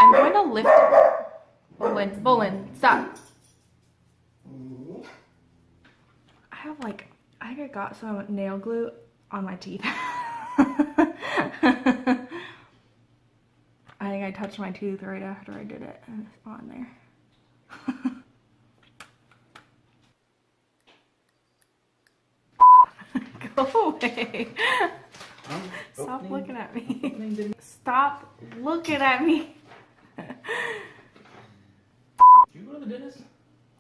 I'm going to lift. Bolin, stop. I have like, I think I got some nail glue on my teeth. I think I touched my tooth right after I did it, and it's on there. Go away. Stop looking at me. Stop looking at me. Did you go to the dentist?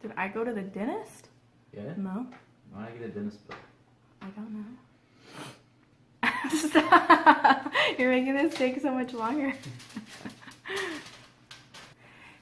Did I go to the dentist? Yeah? No. Why did I get a dentist bill? I don't know. Stop. You're making this take so much longer.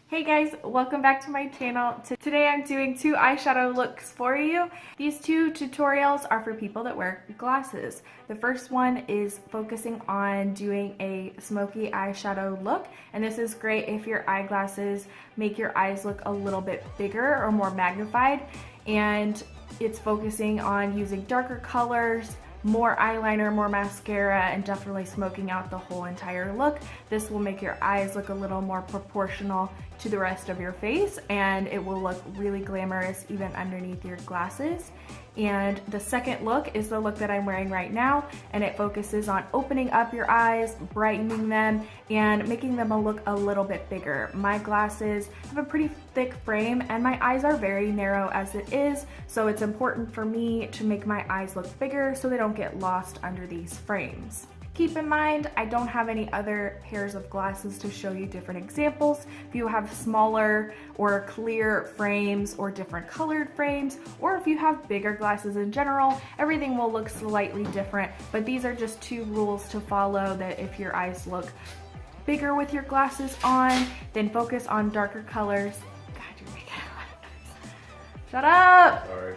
Hey guys, welcome back to my channel. Today I'm doing 2 eyeshadow looks for you. These 2 tutorials are for people that wear glasses. The first one is focusing on doing a smoky eyeshadow look, and this is great if your eyeglasses make your eyes look a little bit bigger or more magnified, and it's focusing on using darker colors, more eyeliner, more mascara, and definitely smoking out the whole entire look. This will make your eyes look a little more proportional to the rest of your face, and it will look really glamorous even underneath your glasses. And the second look is the look that I'm wearing right now, and it focuses on opening up your eyes, brightening them, and making them look a little bit bigger. My glasses have a pretty thick frame, and my eyes are very narrow as it is, so it's important for me to make my eyes look bigger so they don't get lost under these frames. Keep in mind, I don't have any other pairs of glasses to show you different examples. If you have smaller or clear frames or different colored frames, or if you have bigger glasses in general, everything will look slightly different. But these are just 2 rules to follow, that if your eyes look bigger with your glasses on, then focus on darker colors. God, you're making a lot of noise. Shut up! Sorry.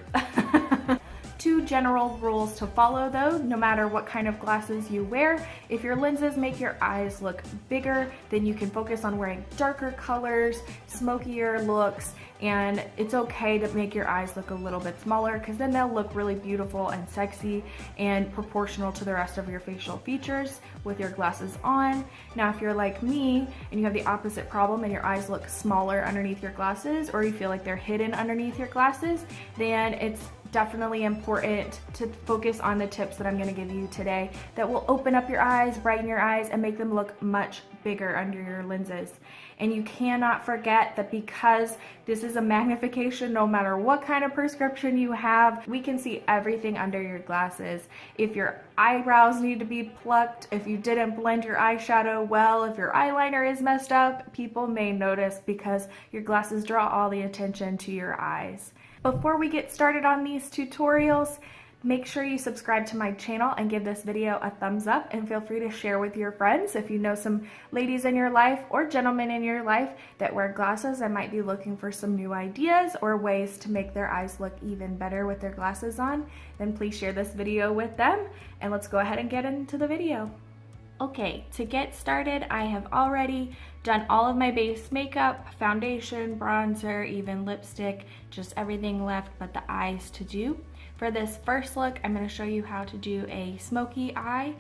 2 general rules to follow though, no matter what kind of glasses you wear. If your lenses make your eyes look bigger, then you can focus on wearing darker colors, smokier looks, and it's okay to make your eyes look a little bit smaller, because then they'll look really beautiful and sexy and proportional to the rest of your facial features with your glasses on. Now if you're like me and you have the opposite problem and your eyes look smaller underneath your glasses, or you feel like they're hidden underneath your glasses, then it's definitely important to focus on the tips that I'm going to give you today that will open up your eyes, brighten your eyes, and make them look much bigger under your lenses. And you cannot forget that because this is a magnification, no matter what kind of prescription you have, we can see everything under your glasses. If your eyebrows need to be plucked, if you didn't blend your eyeshadow well, if your eyeliner is messed up, people may notice because your glasses draw all the attention to your eyes. Before we get started on these tutorials, make sure you subscribe to my channel and give this video a thumbs up, and feel free to share with your friends if you know some ladies in your life or gentlemen in your life that wear glasses and might be looking for some new ideas or ways to make their eyes look even better with their glasses on. Then please share this video with them, and let's go ahead and get into the video. Okay, to get started, I have already done all of my base makeup, foundation, bronzer, even lipstick, just everything left but the eyes to do. For this first look, I'm going to show you how to do a smoky eye.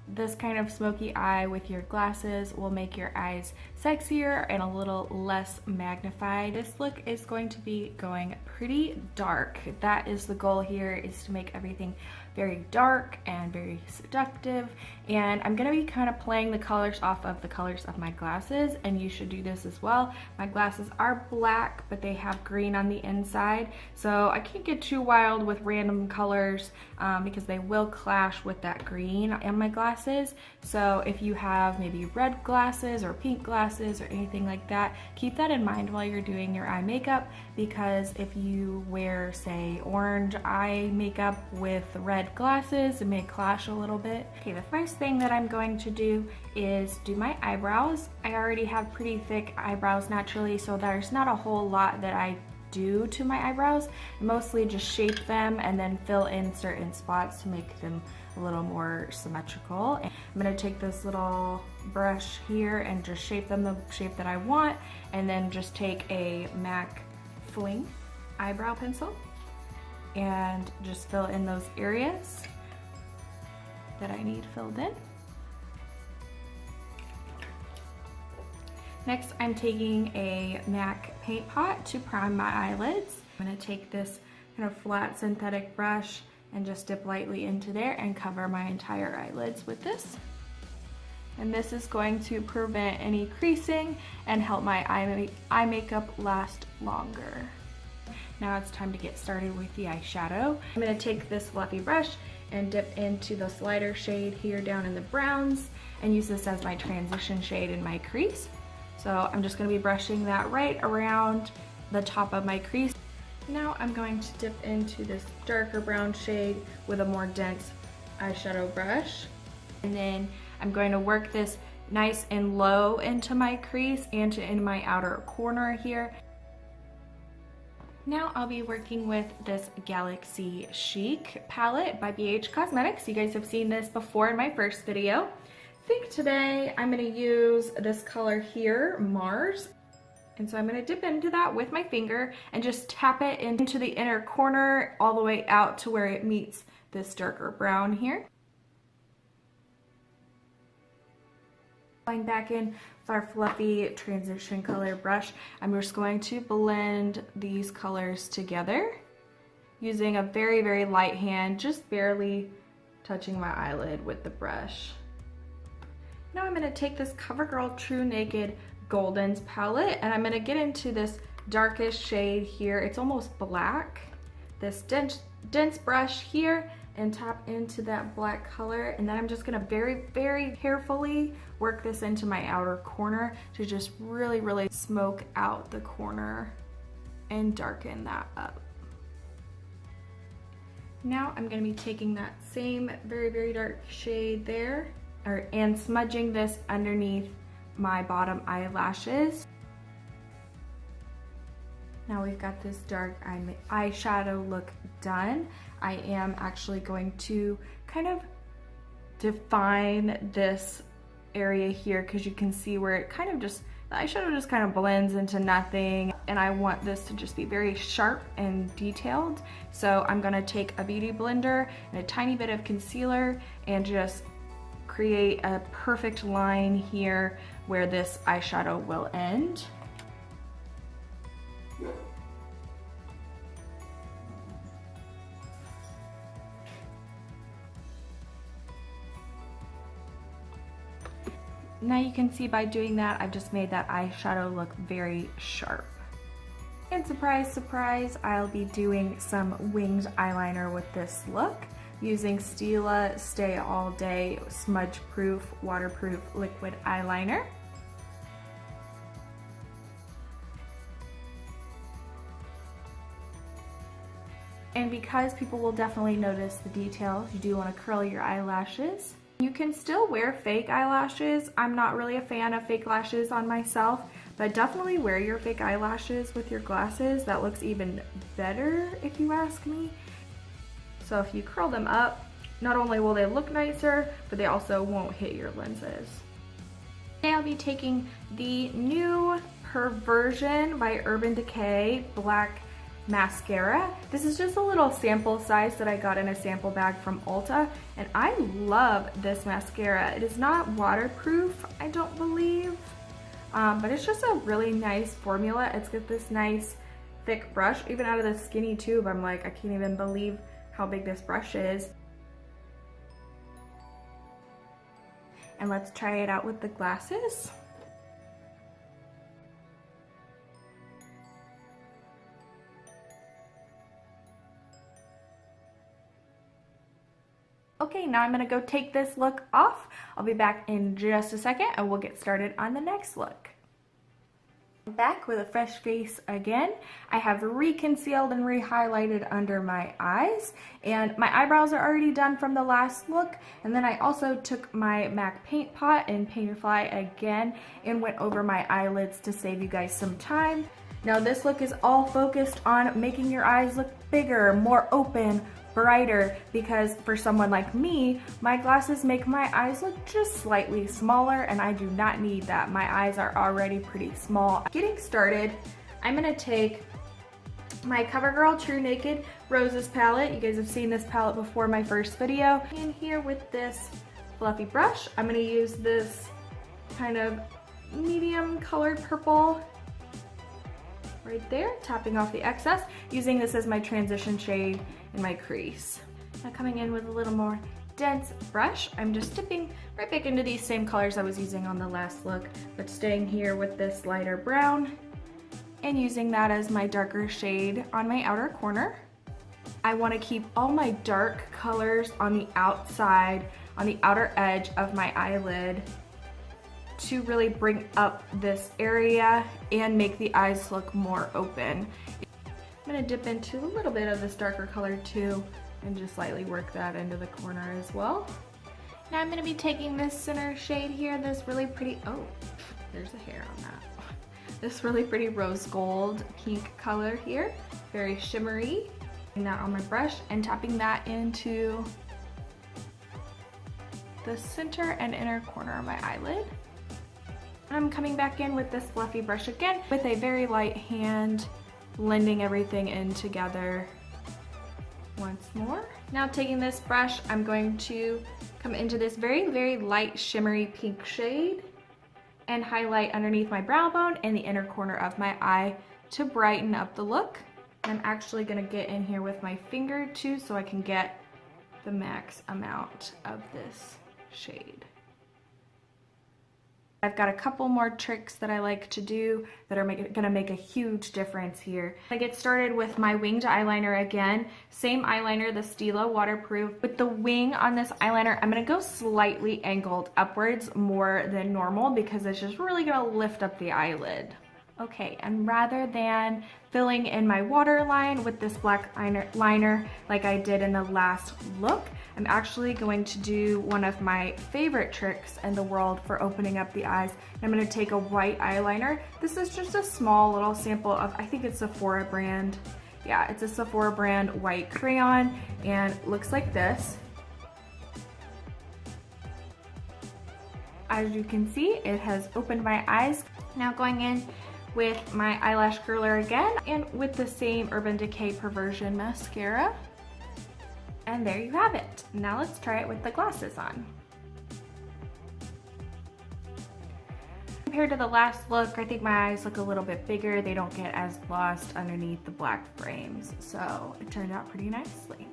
This kind of smoky eye with your glasses will make your eyes sexier and a little less magnified. This look is going to be going pretty dark. That is the goal here, is to make everything very dark and very seductive, and I'm gonna be kind of playing the colors off of the colors of my glasses, and you should do this as well. My glasses are black, but they have green on the inside, so I can't get too wild with random colors because they will clash with that green in my glasses. So if you have maybe red glasses or pink glasses or anything like that, keep that in mind while you're doing your eye makeup, because if you wear, say, orange eye makeup with red glasses, it may clash a little bit. Okay, the first thing that I'm going to do is do my eyebrows. I already have pretty thick eyebrows naturally, so there's not a whole lot that I do to my eyebrows. I mostly just shape them and then fill in certain spots to make them a little more symmetrical. And I'm going to take this little brush here and just shape them the shape that I want, and then just take a MAC Fling eyebrow pencil and just fill in those areas that I need filled in. Next, I'm taking a MAC paint pot to prime my eyelids. I'm gonna take this kind of flat synthetic brush and just dip lightly into there and cover my entire eyelids with this. And this is going to prevent any creasing and help my eye makeup last longer. Now it's time to get started with the eyeshadow. I'm gonna take this fluffy brush and dip into this lighter shade here down in the browns and use this as my transition shade in my crease. So I'm just gonna be brushing that right around the top of my crease. Now I'm going to dip into this darker brown shade with a more dense eyeshadow brush. And then I'm going to work this nice and low into my crease and in my outer corner here. Now I'll be working with this Galaxy Chic palette by BH Cosmetics. You guys have seen this before in my first video. I think today I'm going to use this color here, Mars. And so I'm going to dip into that with my finger and just tap it into the inner corner all the way out to where it meets this darker brown here. Going back in with our fluffy transition color brush, I'm just going to blend these colors together using a very, very light hand, just barely touching my eyelid with the brush. Now I'm going to take this Covergirl TruNaked Goldens palette and I'm going to get into this darkest shade here. It's almost black. This dense brush here and tap into that black color, and then I'm just going to very, very carefully work this into my outer corner to just really, really smoke out the corner and darken that up. Now I'm going to be taking that same very, very dark shade there and smudging this underneath my bottom eyelashes. Now we've got this dark eyeshadow look done. I am actually going to kind of define this area here because you can see where it kind of just, the eyeshadow just kind of blends into nothing, and I want this to just be very sharp and detailed. So I'm gonna take a beauty blender and a tiny bit of concealer and just create a perfect line here where this eyeshadow will end. Now you can see by doing that, I've just made that eyeshadow look very sharp. And surprise, surprise, I'll be doing some winged eyeliner with this look using Stila Stay All Day Smudge Proof Waterproof Liquid Eyeliner. And because people will definitely notice the details, you do want to curl your eyelashes. You can still wear fake eyelashes. I'm not really a fan of fake lashes on myself, but definitely wear your fake eyelashes with your glasses. That looks even better if you ask me. So if you curl them up, not only will they look nicer, but they also won't hit your lenses. Today I'll be taking the new Perversion by Urban Decay Black Mascara. This is just a little sample size that I got in a sample bag from Ulta, and I love this mascara. It is not waterproof, I don't believe, but it's just a really nice formula. It's got this nice thick brush. Even out of the skinny tube, I'm like, I can't even believe how big this brush is. And let's try it out with the glasses. Okay, now I'm gonna go take this look off. I'll be back in just a second and we'll get started on the next look. I'm back with a fresh face again. I have re-concealed and re-highlighted under my eyes, and my eyebrows are already done from the last look. And then I also took my MAC paint pot and Painterfly again and went over my eyelids to save you guys some time. Now this look is all focused on making your eyes look bigger, more open, brighter, because for someone like me, my glasses make my eyes look just slightly smaller, and I do not need that. My eyes are already pretty small. Getting started, I'm gonna take my Covergirl TruNaked Roses palette. You guys have seen this palette before my first video. In here with this fluffy brush, I'm gonna use this kind of medium colored purple right there, tapping off the excess, using this as my transition shade in my crease. Now coming in with a little more dense brush, I'm just dipping right back into these same colors I was using on the last look, but staying here with this lighter brown and using that as my darker shade on my outer corner. I want to keep all my dark colors on the outside, on the outer edge of my eyelid to really bring up this area and make the eyes look more open. I'm going to dip into a little bit of this darker color too and just slightly work that into the corner as well. Now I'm going to be taking this center shade here, this really pretty, oh, there's a hair on that. This really pretty rose gold pink color here, very shimmery. Putting that on my brush and tapping that into the center and inner corner of my eyelid. I'm coming back in with this fluffy brush again with a very light hand, blending everything in together once more. Now taking this brush, I'm going to come into this very, very light shimmery pink shade and highlight underneath my brow bone and the inner corner of my eye to brighten up the look. I'm actually gonna get in here with my finger too so I can get the max amount of this shade. I've got a couple more tricks that I like to do that are gonna make a huge difference here. I get started with my winged eyeliner again. Same eyeliner, the Stila waterproof. With the wing on this eyeliner, I'm gonna go slightly angled upwards more than normal because it's just really gonna lift up the eyelid. Okay, and rather than filling in my waterline with this black liner like I did in the last look, I'm actually going to do one of my favorite tricks in the world for opening up the eyes. I'm going to take a white eyeliner. This is just a small little sample of, I think it's Sephora brand. Yeah, it's a Sephora brand white crayon and it looks like this. As you can see, it has opened my eyes. Now going in with my eyelash curler again and with the same Urban Decay Perversion mascara. And there you have it. Now let's try it with the glasses on. Compared to the last look, I think my eyes look a little bit bigger. They don't get as lost underneath the black frames. So it turned out pretty nicely.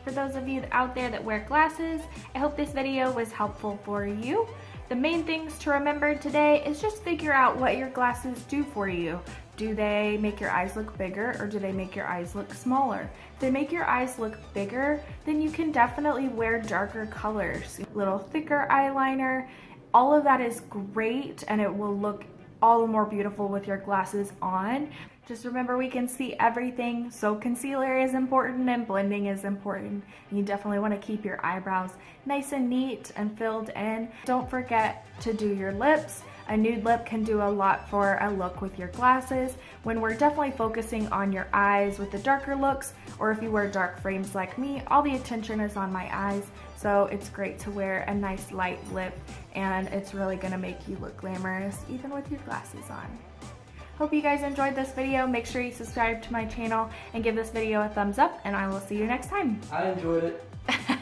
For those of you out there that wear glasses, I hope this video was helpful for you. The main things to remember today is just figure out what your glasses do for you. Do they make your eyes look bigger or do they make your eyes look smaller? If they make your eyes look bigger, then you can definitely wear darker colors. A little thicker eyeliner, all of that is great and it will look all the more beautiful with your glasses on. Just remember we can see everything, so concealer is important and blending is important. You definitely want to keep your eyebrows nice and neat and filled in. Don't forget to do your lips. A nude lip can do a lot for a look with your glasses. When we're definitely focusing on your eyes with the darker looks, or if you wear dark frames like me, all the attention is on my eyes. So it's great to wear a nice light lip and it's really gonna make you look glamorous even with your glasses on. Hope you guys enjoyed this video. Make sure you subscribe to my channel and give this video a thumbs up and I will see you next time. I enjoyed it.